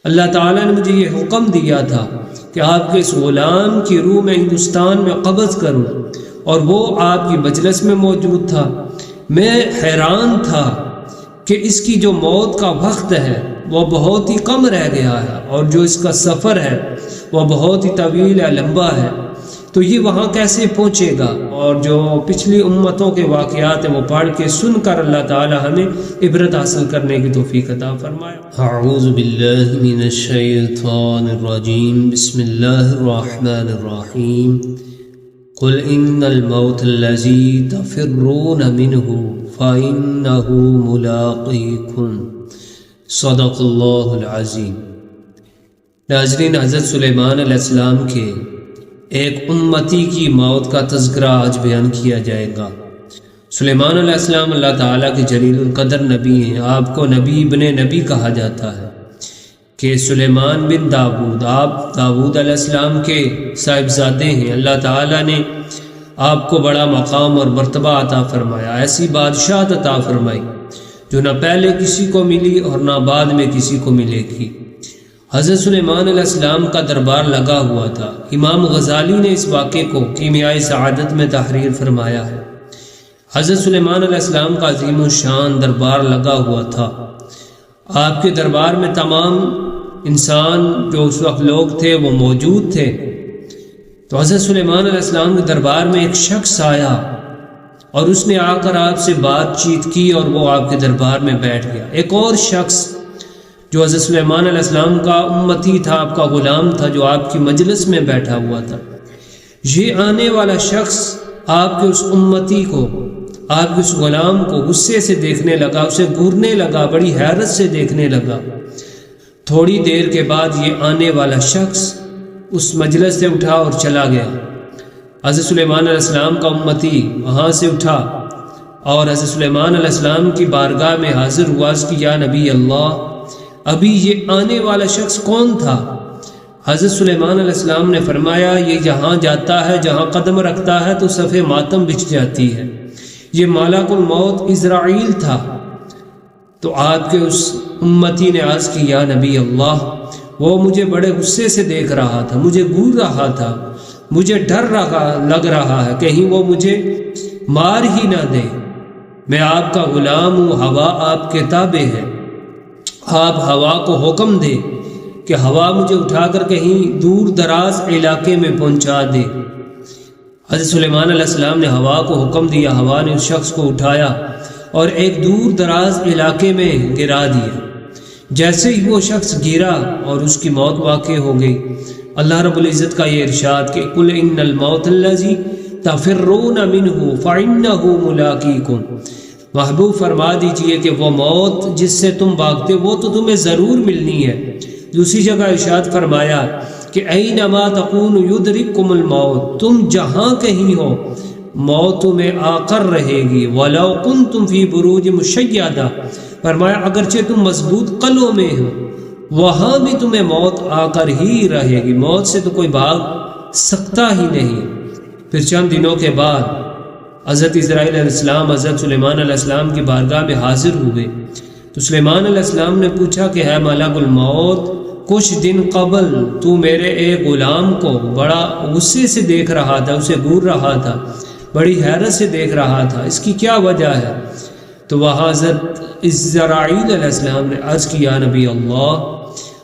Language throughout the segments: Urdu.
اللہ تعالیٰ نے مجھے یہ حکم دیا تھا کہ آپ کے اس غلام کی روح میں ہندوستان میں قبض کروں، اور وہ آپ کی مجلس میں موجود تھا۔ میں حیران تھا کہ اس کی جو موت کا وقت ہے وہ بہت ہی کم رہ گیا ہے، اور جو اس کا سفر ہے وہ بہت ہی طویل ہے، لمبا ہے، تو یہ وہاں کیسے پہنچے گا؟ اور جو پچھلی امتوں کے واقعات ہیں وہ پڑھ کے سن کر اللہ تعالی ہمیں عبرت حاصل کرنے کی توفیق عطا فرمائے۔ اعوذ باللہ من الشیطان الرجیم، بسم اللہ الرحمن الرحیم۔ قل ان الموت الذی تفرون منہ فإنہ ملاقیکم، صدق اللہ العظیم۔ ناظرین، حضرت سلیمان علیہ السلام کے ایک امتی کی موت کا تذکرہ آج بیان کیا جائے گا۔ سلیمان علیہ السلام اللہ تعالیٰ کے جلیل القدر نبی ہیں۔ آپ کو نبی ابن نبی کہا جاتا ہے کہ سلیمان بن داود، آپ داود علیہ السلام کے صاحبزادے ہیں۔ اللہ تعالیٰ نے آپ کو بڑا مقام اور مرتبہ عطا فرمایا، ایسی بادشاہت عطا فرمائی جو نہ پہلے کسی کو ملی اور نہ بعد میں کسی کو ملے گی۔ حضرت سلیمان علیہ السلام کا دربار لگا ہوا تھا۔ امام غزالی نے اس واقعے کو کیمیائے سعادت میں تحریر فرمایا ہے۔ حضرت سلیمان علیہ السلام کا عظیم الشان دربار لگا ہوا تھا۔ آپ کے دربار میں تمام انسان جو اس وقت لوگ تھے وہ موجود تھے۔ تو حضرت سلیمان علیہ السلام کے دربار میں ایک شخص آیا اور اس نے آ کر آپ سے بات چیت کی اور وہ آپ کے دربار میں بیٹھ گیا۔ ایک اور شخص جو حضرت سلیمان علیہ السلام کا امتی تھا، آپ کا غلام تھا، جو آپ کی مجلس میں بیٹھا ہوا تھا، یہ آنے والا شخص آپ کے اس امتی کو، آپ کے اس غلام کو غصے سے دیکھنے لگا، اسے گھورنے لگا، بڑی حیرت سے دیکھنے لگا۔ تھوڑی دیر کے بعد یہ آنے والا شخص اس مجلس سے اٹھا اور چلا گیا۔ حضرت سلیمان علیہ السلام کا امتی وہاں سے اٹھا اور حضرت سلیمان علیہ السلام کی بارگاہ میں حاضر ہوا، اس کی یا نبی اللہ، ابھی یہ آنے والا شخص کون تھا؟ حضرت سلیمان علیہ السلام نے فرمایا، یہ جہاں جاتا ہے، جہاں قدم رکھتا ہے تو صف ماتم بچھ جاتی ہے، یہ ملک الموت عزرائیل تھا۔ تو آپ کے اس امتی نے عرض کی، یا نبی اللہ، وہ مجھے بڑے غصے سے دیکھ رہا تھا، مجھے گھور رہا تھا، مجھے ڈر لگ رہا ہے کہیں وہ مجھے مار ہی نہ دے۔ میں آپ کا غلام ہوں، ہوا آپ کے تابع ہے، آپ ہوا کو حکم دے کہ ہوا مجھے اٹھا کر کہیں دور دراز علاقے میں پہنچا دے۔ حضرت سلیمان علیہ السلام نے ہوا کو حکم دیا، ہوا نے اس شخص کو اٹھایا اور ایک دور دراز علاقے میں گرا دیا۔ جیسے ہی وہ شخص گرا اور اس کی موت واقع ہو گئی، اللہ رب العزت کا یہ ارشاد کہ قل ان الموت الذی تفرون منہ فإنہ ملاقیکم، محبوب فرما دیجئے کہ وہ موت جس سے تم بھاگتے وہ تو تمہیں ضرور ملنی ہے۔ دوسری جگہ ارشاد فرمایا کہ اینما تکون یدرککم الموت، تم جہاں کہیں ہو موت تمہیں آ کر رہے گی۔ ولو کنتم فی بروج مشیدہ، فرمایا اگرچہ تم مضبوط قلعوں میں ہو وہاں بھی تمہیں موت آ کر ہی رہے گی، موت سے تو کوئی بھاگ سکتا ہی نہیں۔ پھر چند دنوں کے بعد حضرت اسرائیل علیہ السلام حضرت سلیمان علیہ السلام کی بارگاہ میں حاضر ہوئے تو سلیمان علیہ السلام نے پوچھا کہ ہے ملک الموت، کچھ دن قبل تو میرے ایک غلام کو بڑا غصے سے دیکھ رہا تھا، اسے گھور رہا تھا، بڑی حیرت سے دیکھ رہا تھا، اس کی کیا وجہ ہے؟ تو وہاں حضرت اسرائیل علیہ السلام نے عرض کیا، نبی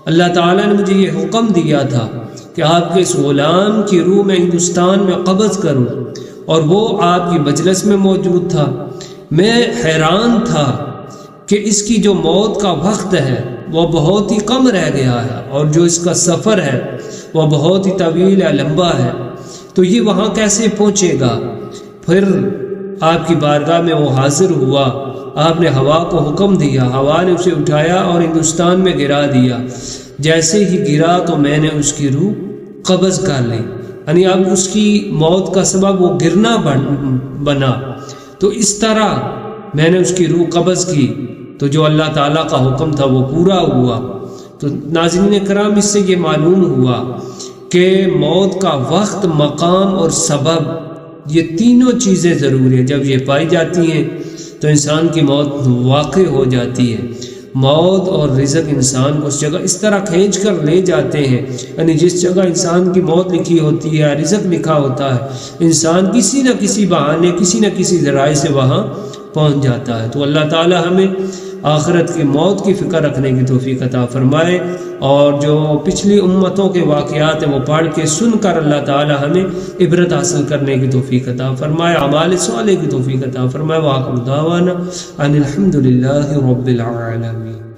اللہ تعالیٰ نے مجھے یہ حکم دیا تھا کہ آپ کے اس غلام کی روح میں ہندوستان میں قبض کروں، اور وہ آپ کی مجلس میں موجود تھا۔ میں حیران تھا کہ اس کی جو موت کا وقت ہے وہ بہت ہی کم رہ گیا ہے، اور جو اس کا سفر ہے وہ بہت ہی طویل ہے، لمبا ہے، تو یہ وہاں کیسے پہنچے گا؟ پھر آپ کی بارگاہ میں وہ حاضر ہوا، آپ نے ہوا کو حکم دیا، ہوا نے اسے اٹھایا اور ہندوستان میں گرا دیا۔ جیسے ہی گرا تو میں نے اس کی روح قبض کر لی، یعنی اب اس کی موت کا سبب وہ گرنا بنا۔ تو اس طرح میں نے اس کی روح قبض کی، تو جو اللہ تعالیٰ کا حکم تھا وہ پورا ہوا۔ تو ناظرین کرام، اس سے یہ معلوم ہوا کہ موت کا وقت، مقام اور سبب، یہ تینوں چیزیں ضروری ہیں۔ جب یہ پائی جاتی ہیں تو انسان کی موت واقع ہو جاتی ہے۔ موت اور رزق انسان کو اس جگہ اس طرح کھینچ کر لے جاتے ہیں، یعنی جس جگہ انسان کی موت لکھی ہوتی ہے، رزق لکھا ہوتا ہے، انسان کسی نہ کسی بہانے، کسی نہ کسی ذرائع سے وہاں پہنچ جاتا ہے۔ تو اللہ تعالی ہمیں آخرت کی موت کی فکر رکھنے کی توفیق عطا فرمائے، اور جو پچھلی امتوں کے واقعات ہیں وہ پڑھ کے سن کر اللہ تعالی ہمیں عبرت حاصل کرنے کی توفیق عطا فرمائے، اعمال صالح کی توفیق عطا فرمائے۔ وآخر دعوانا ان الحمد للہ رب العالمین۔